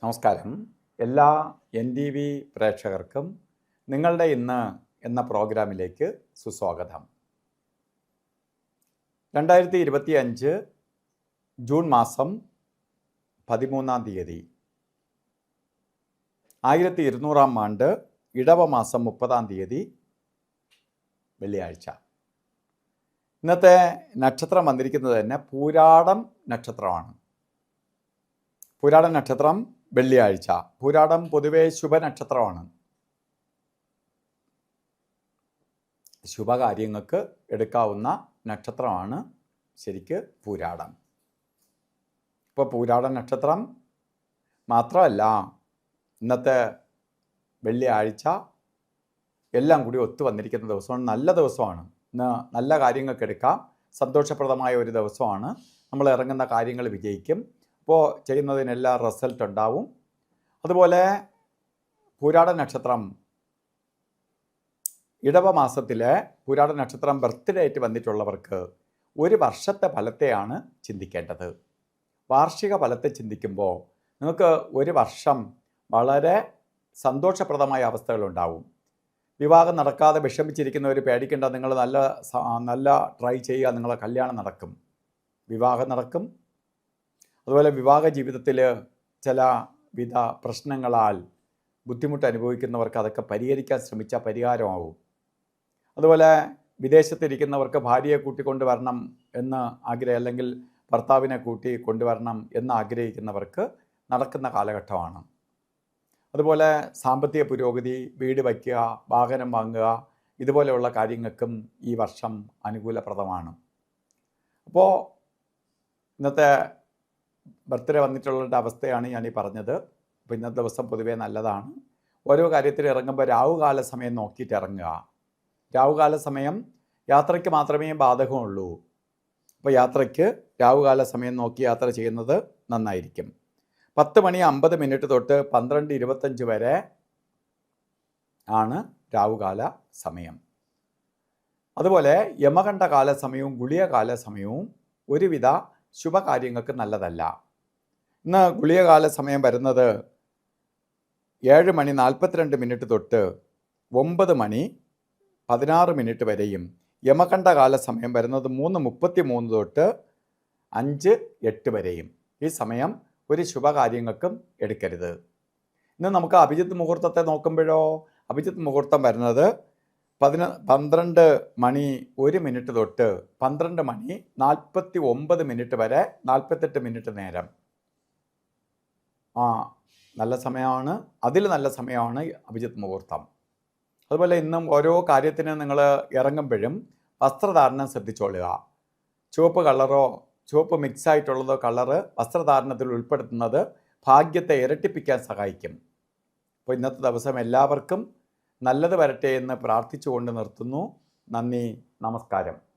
നമസ്കാരം. എല്ലാ NTV പ്രേക്ഷകർക്കും നിങ്ങളുടെ ഇന്ന് എന്ന പ്രോഗ്രാമിലേക്ക് സുസ്വാഗതം. 2025 ജൂൺ മാസം 13-ാം തീയതി 1200-ാം ആണ്ട് ഇടവ മാസം 30-ാം തീയതി വെള്ളിയാഴ്ച. ഇന്നത്തെ നക്ഷത്രം വന്നിരിക്കുന്നത് തന്നെ പൂരാടം നക്ഷത്രമാണ്. പൂരാടം നക്ഷത്രം വെള്ളിയാഴ്ച. പൂരാടം പൊതുവെ ശുഭനക്ഷത്രമാണ്. ശുഭകാര്യങ്ങൾക്ക് എടുക്കാവുന്ന നക്ഷത്രമാണ് ശരിക്ക് പൂരാടം. ഇപ്പോൾ പൂരാടം നക്ഷത്രം മാത്രമല്ല, ഇന്നത്തെ വെള്ളിയാഴ്ച എല്ലാം കൂടി ഒത്തു വന്നിരിക്കുന്ന ദിവസമാണ്. നല്ല ദിവസമാണ്. ഇന്ന് നല്ല കാര്യങ്ങൾക്ക് എടുക്കാം. സന്തോഷപ്രദമായ ഒരു ദിവസമാണ്. നമ്മൾ ഇറങ്ങുന്ന കാര്യങ്ങൾ വിജയിക്കും. അപ്പോൾ ചെയ്യുന്നതിനെല്ലാം റിസൾട്ട് ഉണ്ടാവും. അതുപോലെ പൂരാട നക്ഷത്രം ഇടവ മാസത്തിലെ പൂരാട നക്ഷത്രം ബർത്ത്ഡേ ആയിട്ട് വന്നിട്ടുള്ളവർക്ക് ഒരു വർഷത്തെ ഫലത്തെയാണ് ചിന്തിക്കേണ്ടത്. വാർഷിക ഫലത്തെ ചിന്തിക്കുമ്പോൾ നിങ്ങൾക്ക് ഒരു വർഷം വളരെ സന്തോഷപ്രദമായ അവസ്ഥകളുണ്ടാവും. വിവാഹം നടക്കാതെ വിഷമിച്ചിരിക്കുന്നവർ പേടിക്കേണ്ട. നിങ്ങൾ നല്ല ട്രൈ ചെയ്യുക. നിങ്ങളെ കല്യാണം നടക്കും, വിവാഹം നടക്കും. അതുപോലെ വിവാഹ ജീവിതത്തിൽ ചില വിധ പ്രശ്നങ്ങളാൽ ബുദ്ധിമുട്ട് അനുഭവിക്കുന്നവർക്ക് അതൊക്കെ പരിഹരിക്കാൻ ശ്രമിച്ചാൽ പരിഹാരമാവും. അതുപോലെ വിദേശത്തിരിക്കുന്നവർക്ക് ഭാര്യയെ കൂട്ടിക്കൊണ്ടുവരണം എന്ന് ആഗ്രഹം, അല്ലെങ്കിൽ ഭർത്താവിനെ കൂട്ടി കൊണ്ടുവരണം എന്ന് ആഗ്രഹിക്കുന്നവർക്ക് നടക്കുന്ന കാലഘട്ടമാണ്. അതുപോലെ സാമ്പത്തിക പുരോഗതി, വീട് വയ്ക്കുക, വാഹനം വാങ്ങുക, ഇതുപോലെയുള്ള കാര്യങ്ങൾക്കും ഈ വർഷം അനുകൂലപ്രദമാണ്. അപ്പോൾ ഇന്നത്തെ ബർത്ത്ഡേ വന്നിട്ടുള്ളവരുടെ അവസ്ഥയാണ് ഞാനീ പറഞ്ഞത്. അപ്പോൾ ഇന്നത്തെ ദിവസം പൊതുവേ നല്ലതാണ്. ഓരോ കാര്യത്തിൽ ഇറങ്ങുമ്പോൾ രാവുകാല സമയം നോക്കിയിട്ട് ഇറങ്ങുക. രാവുകാല സമയം യാത്രയ്ക്ക് മാത്രമേ ബാധകമുള്ളൂ. അപ്പോൾ യാത്രയ്ക്ക് രാവുകാല സമയം നോക്കി യാത്ര ചെയ്യുന്നത് നന്നായിരിക്കും. 10:50 തൊട്ട് 12:25 വരെ ആണ് രാവുകാല സമയം. അതുപോലെ യമകണ്ഠകാല സമയവും ഗുളികകാല സമയവും ഒരുവിധ ശുഭകാര്യങ്ങൾക്ക് നല്ലതല്ല. ഇന്ന് ഗുളികകാല സമയം വരുന്നത് 7:42 തൊട്ട് 9:16 വരെയും യമകണ്ഠകാല സമയം വരുന്നത് 3:33 തൊട്ട് 5:08 വരെയും. ഈ സമയം ഒരു ശുഭകാര്യങ്ങൾക്കും എടുക്കരുത്. ഇന്ന് നമുക്ക് അഭിജിത്ത് മുഹൂർത്തത്തെ നോക്കുമ്പോഴോ, അഭിജിത്ത് മുഹൂർത്തം വരുന്നത് 12:01 തൊട്ട് 12:49 വരെ 48 മിനിറ്റ് നേരം. നല്ല സമയമാണ്. അതിൽ നല്ല സമയമാണ് അഭിജിത്ത് മുഹൂർത്തം. അതുപോലെ ഇന്നും ഓരോ കാര്യത്തിന് നിങ്ങൾ ഇറങ്ങുമ്പോഴും വസ്ത്രധാരണം ശ്രദ്ധിച്ചോളുക. ചുവപ്പ് കളറോ ചുവപ്പ് മിക്സ് ആയിട്ടുള്ളതോ കളറ് വസ്ത്രധാരണത്തിൽ ഉൾപ്പെടുത്തുന്നത് ഭാഗ്യത്തെ ഇരട്ടിപ്പിക്കാൻ സഹായിക്കും. അപ്പോൾ ഇന്നത്തെ ദിവസം എല്ലാവർക്കും നല്ലത് വരട്ടെ എന്ന് പ്രാർത്ഥിച്ചുകൊണ്ട് നിർത്തുന്നു. നന്ദി, നമസ്കാരം.